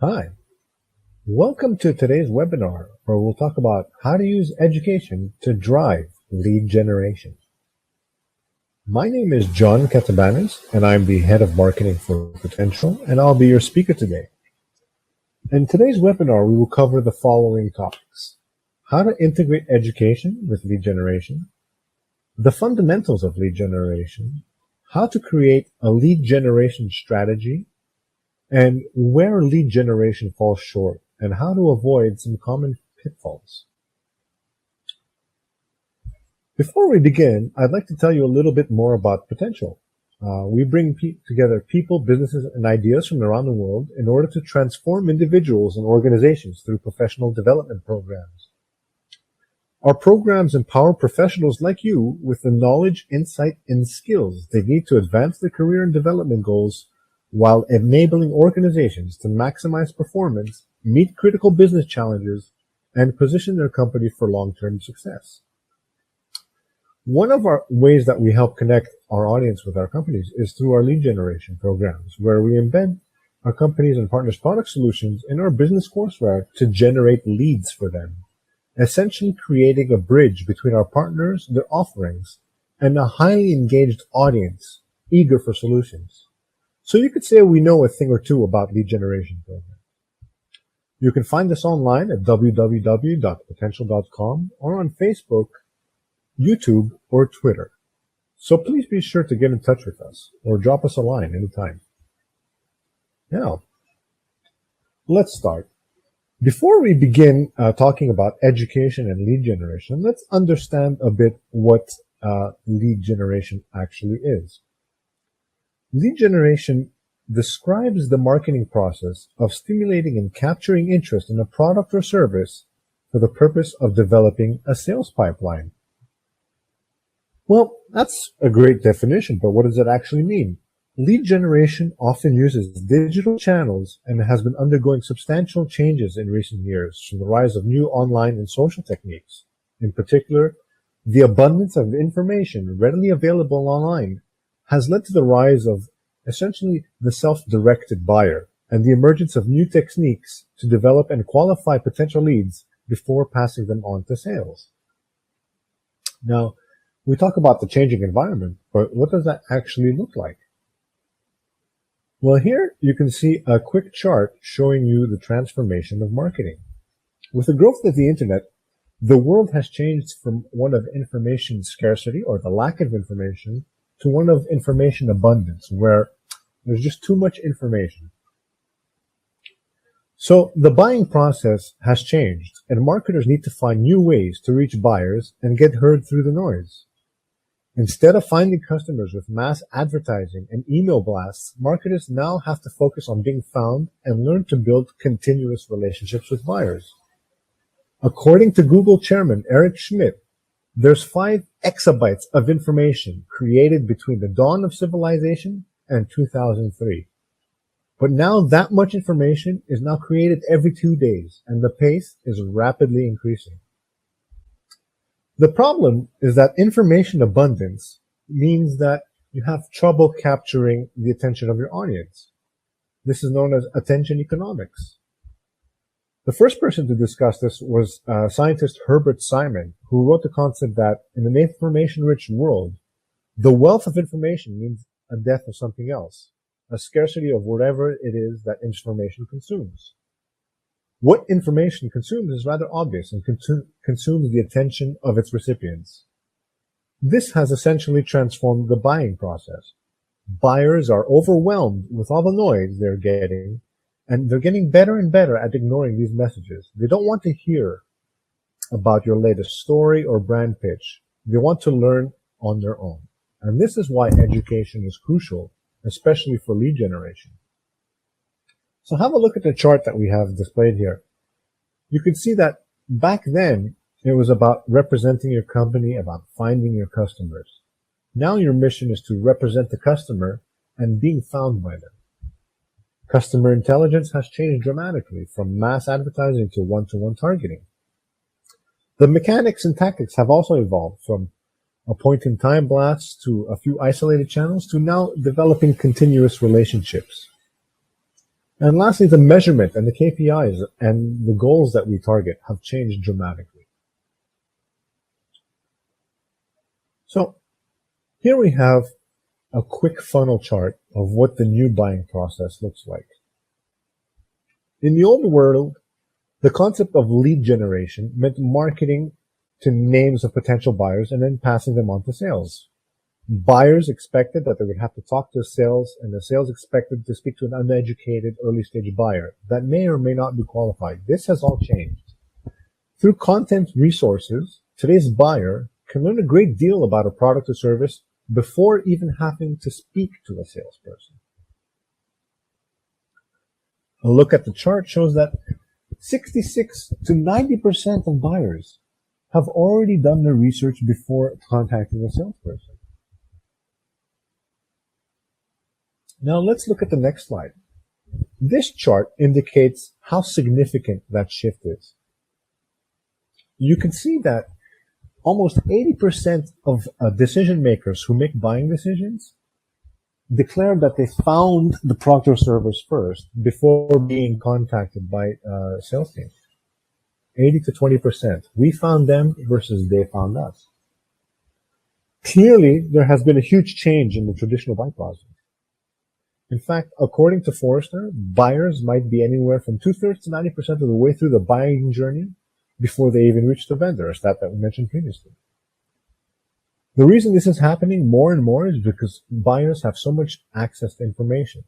Hi, welcome to today's webinar where we'll talk about how to use education to drive lead generation. My name is John Catabanes and I'm the head of marketing for Potential and I'll be your speaker today. In today's webinar, we will cover the following topics: how to integrate education with lead generation, the fundamentals of lead generation, how to create a lead generation strategy, and where lead generation falls short, and how to avoid some common pitfalls. Before we begin, I'd like to tell you a little bit more about Potential. We bring together people, businesses, and ideas from around the world in order to transform individuals and organizations through professional development programs. Our programs empower professionals like you with the knowledge, insight, and skills they need to advance their career and development goals while enabling organizations to maximize performance, meet critical business challenges, and position their company for long-term success. One of our ways that we help connect our audience with our companies is through our lead generation programs, where we embed our companies and partners' product solutions in our business courseware to generate leads for them, essentially creating a bridge between our partners, their offerings, and a highly engaged audience eager for solutions. So you could say we know a thing or two about lead generation programs. You can find us online at www.potential.com or on Facebook, YouTube, or Twitter. So please be sure to get in touch with us or drop us a line anytime. Now, let's start. Before we begin talking about education and lead generation, let's understand a bit what lead generation actually is. Lead generation describes the marketing process of stimulating and capturing interest in a product or service for the purpose of developing a sales pipeline. Well, that's a great definition, but what does it actually mean? Lead generation often uses digital channels and has been undergoing substantial changes in recent years from the rise of new online and social techniques. In particular, the abundance of information readily available online has led to the rise of essentially the self-directed buyer and the emergence of new techniques to develop and qualify potential leads before passing them on to sales. Now, we talk about the changing environment, but what does that actually look like? Well, here you can see a quick chart showing you the transformation of marketing. With the growth of the internet, the world has changed from one of information scarcity or the lack of information to one of information abundance, where there's just too much information. So the buying process has changed, and marketers need to find new ways to reach buyers and get heard through the noise. Instead of finding customers with mass advertising and email blasts, marketers now have to focus on being found and learn to build continuous relationships with buyers. According to Google chairman Eric Schmidt, there's 5 exabytes of information created between the dawn of civilization and 2003. But now that much information is now created every 2 days, and the pace is rapidly increasing. The problem is that information abundance means that you have trouble capturing the attention of your audience. This is known as attention economics. The first person to discuss this was scientist Herbert Simon, who wrote the concept that in an information-rich world, the wealth of information means a death of something else, a scarcity of whatever it is that information consumes. What information consumes is rather obvious and consumes the attention of its recipients. This has essentially transformed the buying process. Buyers are overwhelmed with all the noise they're getting, and they're getting better and better at ignoring these messages. They don't want to hear about your latest story or brand pitch. They want to learn on their own. And this is why education is crucial, especially for lead generation. So have a look at the chart that we have displayed here. You can see that back then, it was about representing your company, about finding your customers. Now your mission is to represent the customer and being found by them. Customer intelligence has changed dramatically from mass advertising to one-to-one targeting. The mechanics and tactics have also evolved from a point-in-time blast to a few isolated channels to now developing continuous relationships. And lastly, the measurement and the KPIs and the goals that we target have changed dramatically. So here we have a quick funnel chart of what the new buying process looks like. In the old world, the concept of lead generation meant marketing to names of potential buyers and then passing them on to sales. Buyers expected that they would have to talk to sales, and the sales expected to speak to an uneducated early-stage buyer that may or may not be qualified. This has all changed. Through content resources, today's buyer can learn a great deal about a product or service before even having to speak to a salesperson. A look at the chart shows that 66 to 90% of buyers have already done their research before contacting a salesperson. Now let's look at the next slide. This chart indicates how significant that shift is. You can see that almost 80% of decision makers who make buying decisions declare that they found the product or service first before being contacted by sales teams. 80 to 20%. We found them versus they found us. Clearly, there has been a huge change in the traditional buying process. In fact, according to Forrester, buyers might be anywhere from 2/3 to 90% of the way through the buying journey before they even reach the vendor, a stat that we mentioned previously. The reason this is happening more and more is because buyers have so much access to information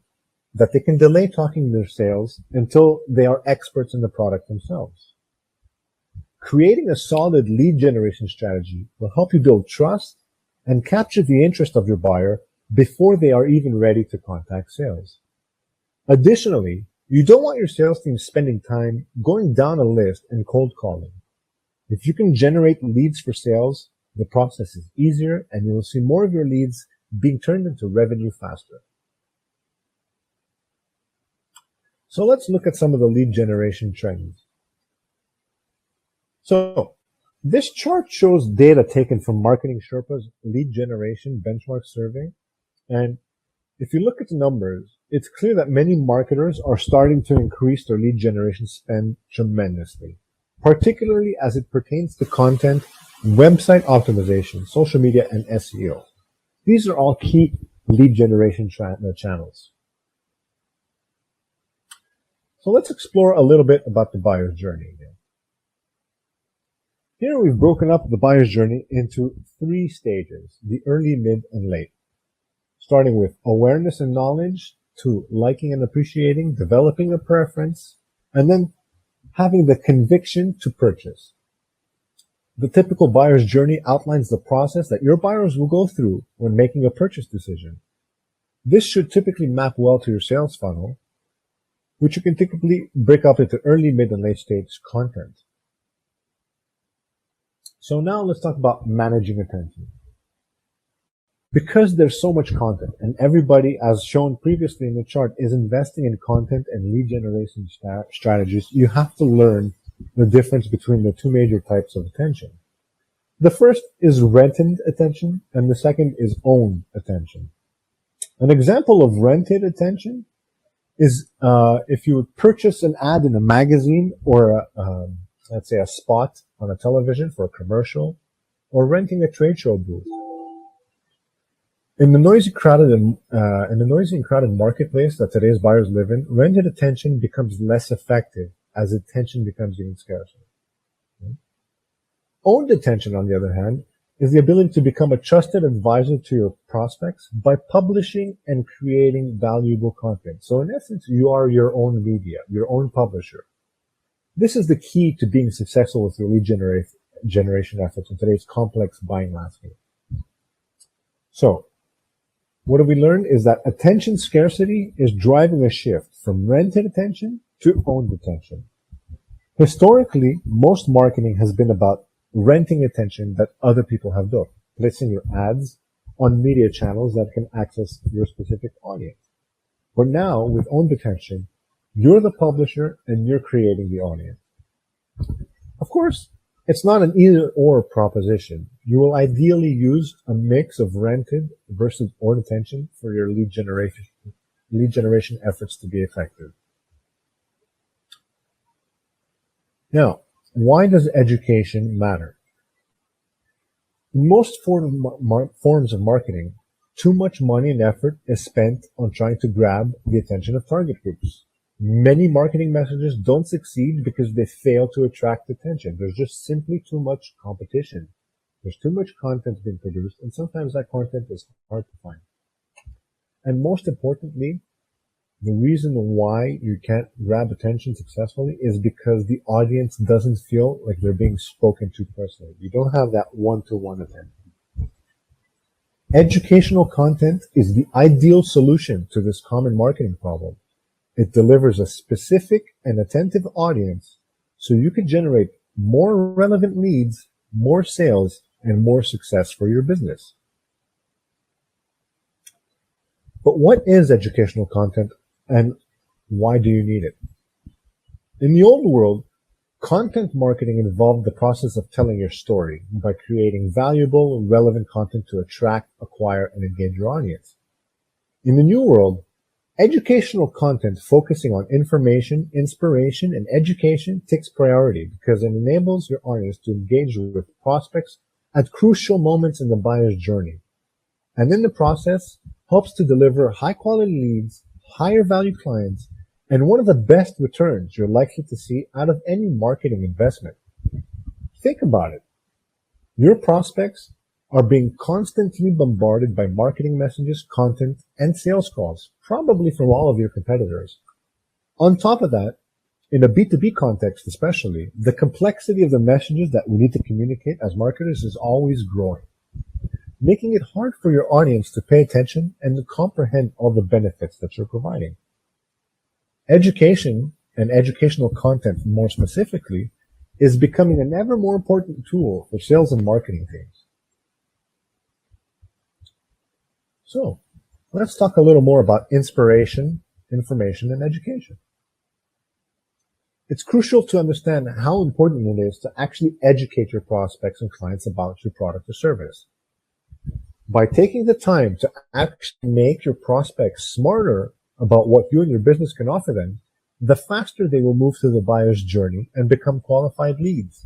that they can delay talking to their sales until they are experts in the product themselves. Creating a solid lead generation strategy will help you build trust and capture the interest of your buyer before they are even ready to contact sales. Additionally, you don't want your sales team spending time going down a list and cold calling. If you can generate leads for sales, the process is easier and you will see more of your leads being turned into revenue faster. So let's look at some of the lead generation trends. So this chart shows data taken from Marketing Sherpa's lead generation benchmark survey. And if you look at the numbers, it's clear that many marketers are starting to increase their lead generation spend tremendously, particularly as it pertains to content, website optimization, social media, and SEO. These are all key lead generation channels. So let's explore a little bit about the buyer's journey again. Here we've broken up the buyer's journey into 3 stages, the early, mid, and late. Starting with awareness and knowledge, to liking and appreciating, developing a preference, and then having the conviction to purchase. The typical buyer's journey outlines the process that your buyers will go through when making a purchase decision. This should typically map well to your sales funnel, which you can typically break up into early, mid, and late stage content. So now let's talk about managing attention. Because there's so much content and everybody, as shown previously in the chart, is investing in content and lead generation strategies, you have to learn the difference between the 2 major types of attention. The first is rented attention and the second is owned attention. An example of rented attention is if you would purchase an ad in a magazine or let's say a spot on a television for a commercial, or renting a trade show booth. In the noisy and crowded marketplace that today's buyers live in, rented attention becomes less effective as attention becomes even scarcer. Owned attention, on the other hand, is the ability to become a trusted advisor to your prospects by publishing and creating valuable content. So in essence, you are your own media, your own publisher. This is the key to being successful with your lead generation efforts in today's complex buying landscape. So, what have we learned is that attention scarcity is driving a shift from rented attention to owned attention. Historically, most marketing has been about renting attention that other people have built, placing your ads on media channels that can access your specific audience. But now, with owned attention, you're the publisher and you're creating the audience. Of course, it's not an either-or proposition. You will ideally use a mix of rented versus owned attention for your lead generation efforts to be effective. Now, why does education matter? In most forms of marketing, too much money and effort is spent on trying to grab the attention of target groups. Many marketing messages don't succeed because they fail to attract attention. There's just simply too much competition. There's too much content being produced, and sometimes that content is hard to find. And most importantly, the reason why you can't grab attention successfully is because the audience doesn't feel like they're being spoken to personally. You don't have that one-to-one attention. Educational content is the ideal solution to this common marketing problem. It delivers a specific and attentive audience so you can generate more relevant leads, more sales, and more success for your business. But what is educational content and why do you need it? In the old world, content marketing involved the process of telling your story by creating valuable and relevant content to attract, acquire, and engage your audience. In the new world, educational content focusing on information, inspiration, and education takes priority because it enables your audience to engage with prospects at crucial moments in the buyer's journey. And in the process, helps to deliver high-quality leads, higher value clients, and one of the best returns you're likely to see out of any marketing investment. Think about it. Your prospects are being constantly bombarded by marketing messages, content, and sales calls, probably from all of your competitors. On top of that, in a B2B context especially, the complexity of the messages that we need to communicate as marketers is always growing, making it hard for your audience to pay attention and to comprehend all the benefits that you're providing. Education, and educational content more specifically, is becoming an ever more important tool for sales and marketing teams. So, let's talk a little more about inspiration, information, and education. It's crucial to understand how important it is to actually educate your prospects and clients about your product or service. By taking the time to actually make your prospects smarter about what you and your business can offer them, the faster they will move through the buyer's journey and become qualified leads.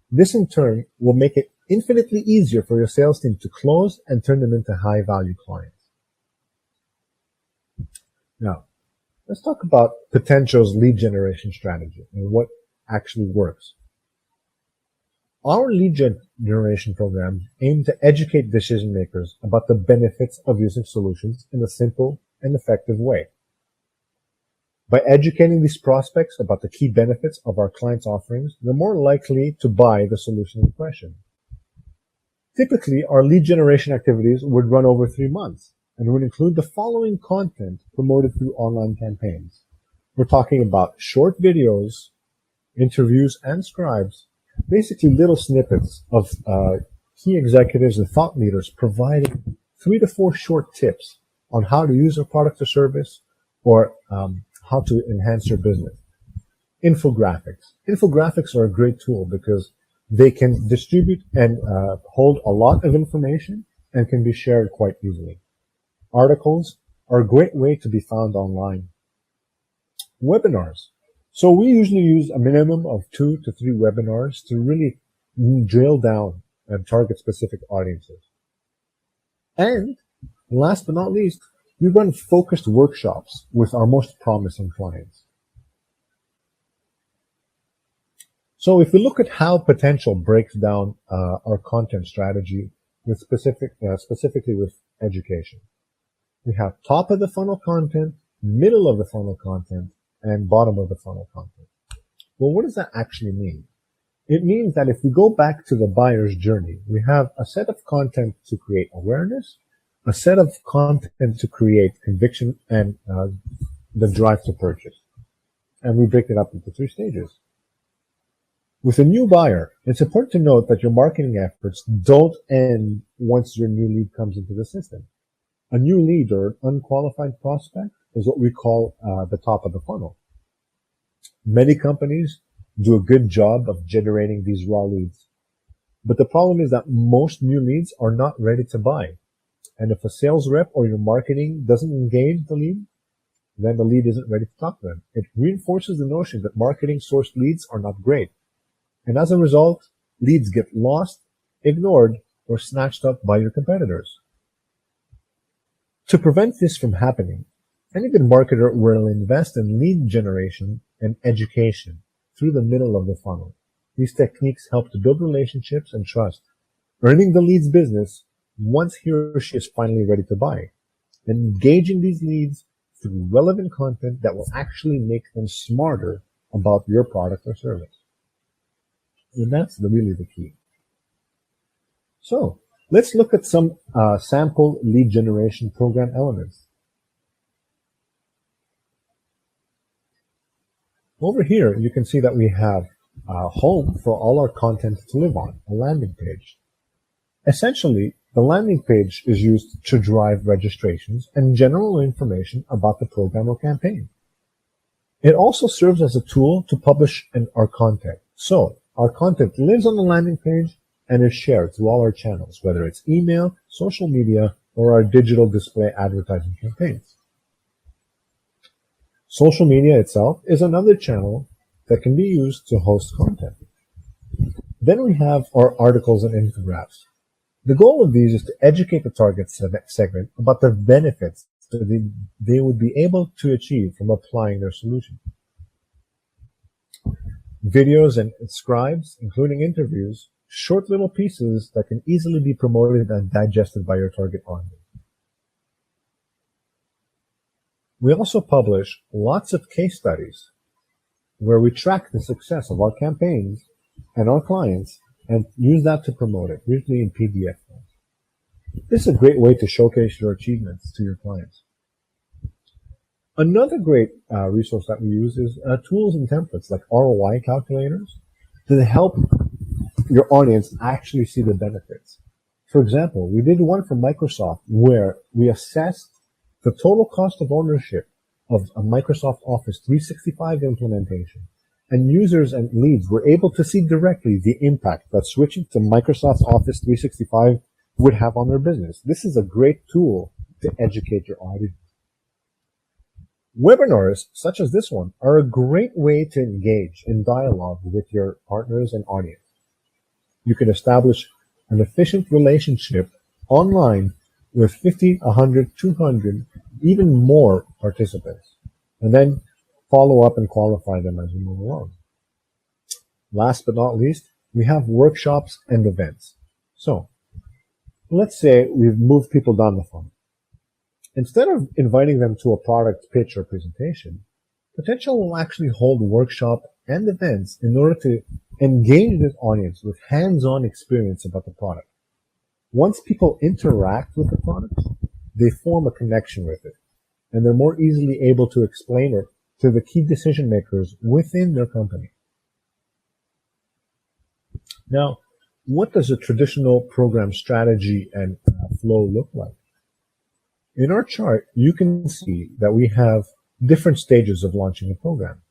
This in turn will make it infinitely easier for your sales team to close and turn them into high-value clients. Now, let's talk about Potential's lead generation strategy and what actually works. Our lead generation programs aim to educate decision makers about the benefits of using solutions in a simple and effective way. By educating these prospects about the key benefits of our clients' offerings, they're more likely to buy the solution in question. Typically, our lead generation activities would run over 3 months and would include the following content promoted through online campaigns. We're talking about short videos, interviews, and scribes, basically little snippets of key executives and thought leaders providing 3 to 4 short tips on how to use a product or service or how to enhance your business. Infographics. Infographics are a great tool because they can distribute and hold a lot of information and can be shared quite easily. Articles are a great way to be found online. Webinars. So we usually use a minimum of 2 to 3 webinars to really drill down and target specific audiences. And last but not least, we run focused workshops with our most promising clients. So if we look at how Potential breaks down our content strategy with specifically with education, we have top of the funnel content, middle of the funnel content, and bottom of the funnel content. Well, what does that actually mean? It means that if we go back to the buyer's journey, we have a set of content to create awareness, a set of content to create conviction, and the drive to purchase. And we break it up into 3 stages. With a new buyer, it's important to note that your marketing efforts don't end once your new lead comes into the system. A new lead or an unqualified prospect is what we call the top of the funnel. Many companies do a good job of generating these raw leads. But the problem is that most new leads are not ready to buy. And if a sales rep or your marketing doesn't engage the lead, then the lead isn't ready to talk to them. It reinforces the notion that marketing sourced leads are not great. And as a result, leads get lost, ignored, or snatched up by your competitors. To prevent this from happening, any good marketer will invest in lead generation and education through the middle of the funnel. These techniques help to build relationships and trust, earning the lead's business once he or she is finally ready to buy, and engaging these leads through relevant content that will actually make them smarter about your product or service. And that's really the key. So let's look at some sample lead generation program elements. Over here, you can see that we have a home for all our content to live on, a landing page. Essentially, the landing page is used to drive registrations and general information about the program or campaign. It also serves as a tool to publish our content. So, our content lives on the landing page and is shared through all our channels, whether it's email, social media, or our digital display advertising campaigns. Social media itself is another channel that can be used to host content. Then we have our articles and infographics. The goal of these is to educate the target segment about the benefits that they would be able to achieve from applying their solution. Videos and scribes, including interviews, short little pieces that can easily be promoted and digested by your target audience. We also publish lots of case studies where we track the success of our campaigns and our clients and use that to promote it, usually in PDF form. This is a great way to showcase your achievements to your clients. Another great resource that we use is tools and templates like ROI calculators to help your audience actually see the benefits. For example, we did one for Microsoft where we assessed the total cost of ownership of a Microsoft Office 365 implementation, and users and leads were able to see directly the impact that switching to Microsoft Office 365 would have on their business. This is a great tool to educate your audience. Webinars, such as this one, are a great way to engage in dialogue with your partners and audience. You can establish an efficient relationship online with 50, 100, 200, even more participants, and then follow up and qualify them as we move along. Last but not least, we have workshops and events. So, let's say we've moved people down the funnel. Instead of inviting them to a product pitch or presentation, Potential will actually hold workshops and events in order to engage this audience with hands-on experience about the product. Once people interact with the product, they form a connection with it, and they're more easily able to explain it to the key decision makers within their company. Now, what does a traditional program strategy and flow look like? In our chart, you can see that we have different stages of launching a program.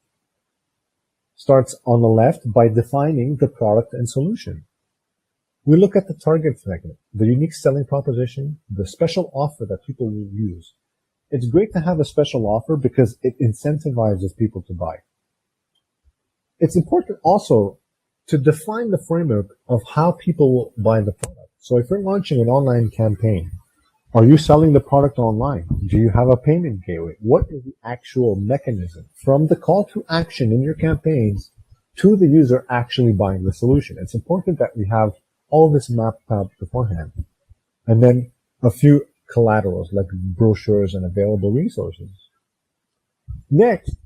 Starts on the left by defining the product and solution. We look at the target segment, the unique selling proposition, the special offer that people will use. It's great to have a special offer because it incentivizes people to buy. It's important also to define the framework of how people will buy the product. So if you're launching an online campaign, are you selling the product online? Do you have a payment gateway? What is the actual mechanism from the call to action in your campaigns to the user actually buying the solution? It's important that we have all this mapped out beforehand. And then a few collaterals like brochures and available resources. Next,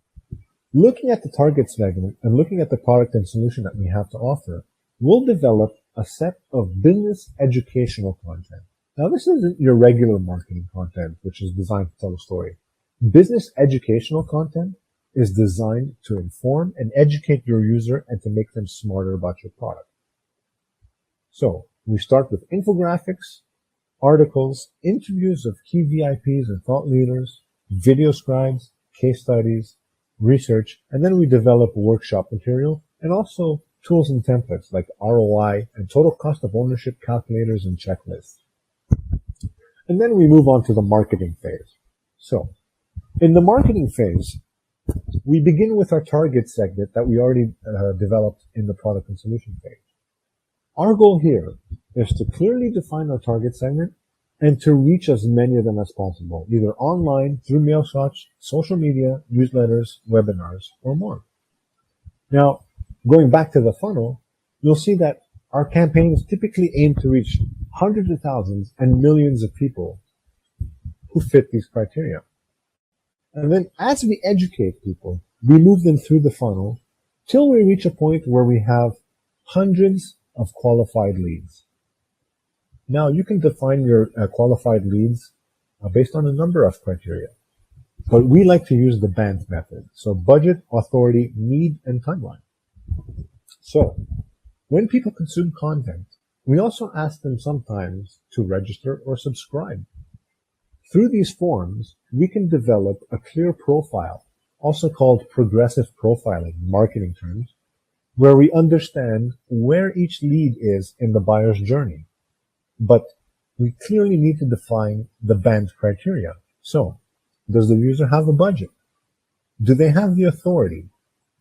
looking at the target segment and looking at the product and solution that we have to offer, we'll develop a set of business educational content. Now, this isn't your regular marketing content, which is designed to tell a story. Business educational content is designed to inform and educate your user and to make them smarter about your product. So, we start with infographics, articles, interviews of key VIPs and thought leaders, video scribes, case studies, research, and then we develop workshop material and also tools and templates like ROI and total cost of ownership calculators and checklists. And then we move on to the marketing phase. So, In the marketing phase, we begin with our target segment that we already developed in the product and solution phase. Our goal here is to clearly define our target segment and to reach as many of them as possible, either online, through mail shots, social media, newsletters, webinars, or more. Now, going back to the funnel, you'll see that our campaigns typically aim to reach hundreds of thousands and millions of people who fit these criteria. And then as we educate people, we move them through the funnel till we reach a point where we have hundreds of qualified leads. Now, you can define your qualified leads based on a number of criteria, but we like to use the BANT method. So budget, authority, need, and timeline. So when people consume content, we also ask them sometimes to register or subscribe. Through these forms, we can develop a clear profile, also called progressive profiling in marketing terms, where we understand where each lead is in the buyer's journey. But we clearly need to define the BANT criteria. So, does the user have a budget? Do they have the authority?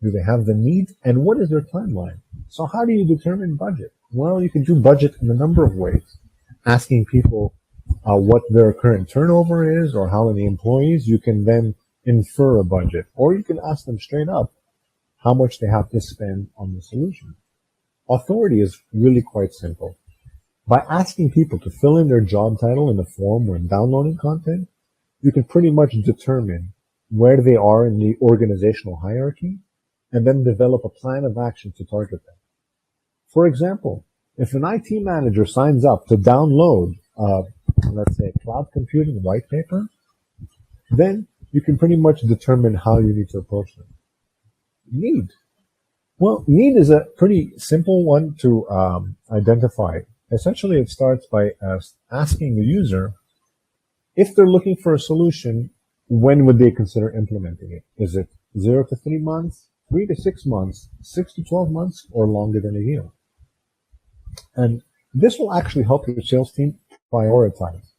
Do they have the need? And what is their timeline? So how do you determine budget? Well, you can do budget in a number of ways. Asking people what their current turnover is or how many employees, you can then infer a budget. Or you can ask them straight up how much they have to spend on the solution. Authority is really quite simple. By asking people to fill in their job title in the form when downloading content, you can pretty much determine where they are in the organizational hierarchy and then develop a plan of action to target them. For example, if an IT manager signs up to download, let's say, a cloud computing white paper, then you can pretty much determine how you need to approach them. Need. Well, need is a pretty simple one to identify. Essentially, it starts by asking the user if they're looking for a solution, when would they consider implementing it? Is it 0 to 3 months, 3 to 6 months, 6 to 12 months, or longer than a year? And this will actually help your sales team prioritize.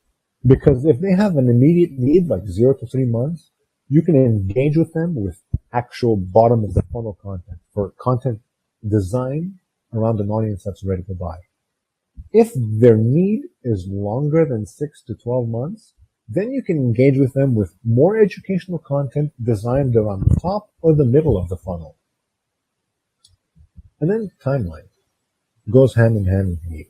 Because if they have an immediate need, like 0 to 3 months, you can engage with them with actual bottom of the funnel content for content design around an audience that's ready to buy. If their need is longer than 6 to 12 months, then you can engage with them with more educational content designed around the top or the middle of the funnel. And then timeline goes hand in hand with need.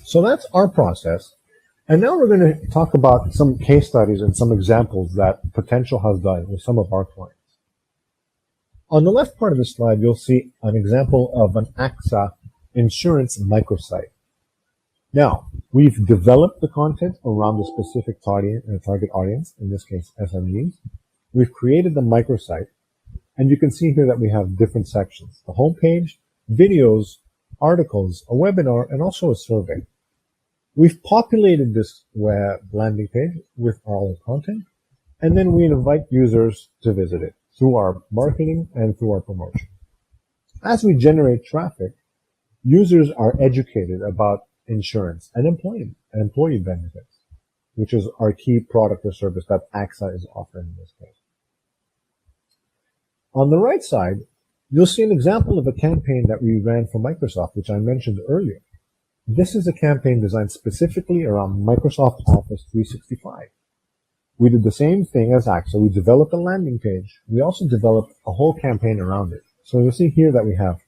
So that's our process. And now we're going to talk about some case studies and some examples that Potential has done with some of our clients. On the left part of the slide, you'll see an example of an AXA insurance microsite. Now, we've developed the content around the specific target audience, in this case SMEs. We've created the microsite, and you can see here that we have different sections: the homepage, videos, articles, a webinar, and also a survey. We've populated this web landing page with our content, and then we invite users to visit it through our marketing and through our promotion. As we generate traffic, users are educated about insurance and employee benefits, which is our key product or service that AXA is offering in this case. On the right side, you'll see an example of a campaign that we ran for Microsoft, which I mentioned earlier. This is a campaign designed specifically around Microsoft Office 365. We did the same thing as AXA. We developed a landing page. We also developed a whole campaign around it. So you'll see here that we have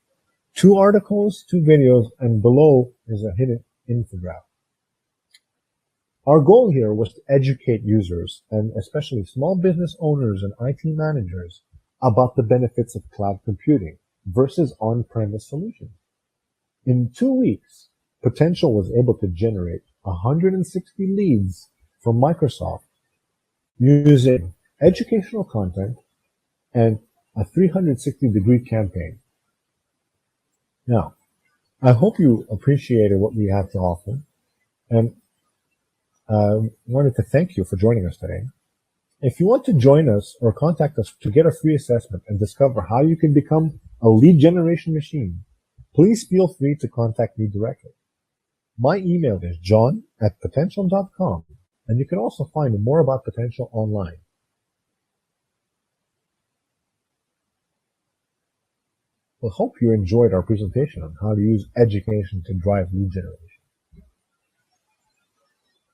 2 articles, 2 videos, and below is a hidden infographic. Our goal here was to educate users, and especially small business owners and IT managers, about the benefits of cloud computing versus on-premise solutions. In 2 weeks, Potential was able to generate 160 leads from Microsoft using educational content and a 360-degree campaign. Now, I hope you appreciated what we have to offer, and I wanted to thank you for joining us today. If you want to join us or contact us to get a free assessment and discover how you can become a lead generation machine, please feel free to contact me directly. My email is john@potential.com, and you can also find more about potential online. We hope you enjoyed our presentation on how to use education to drive lead generation.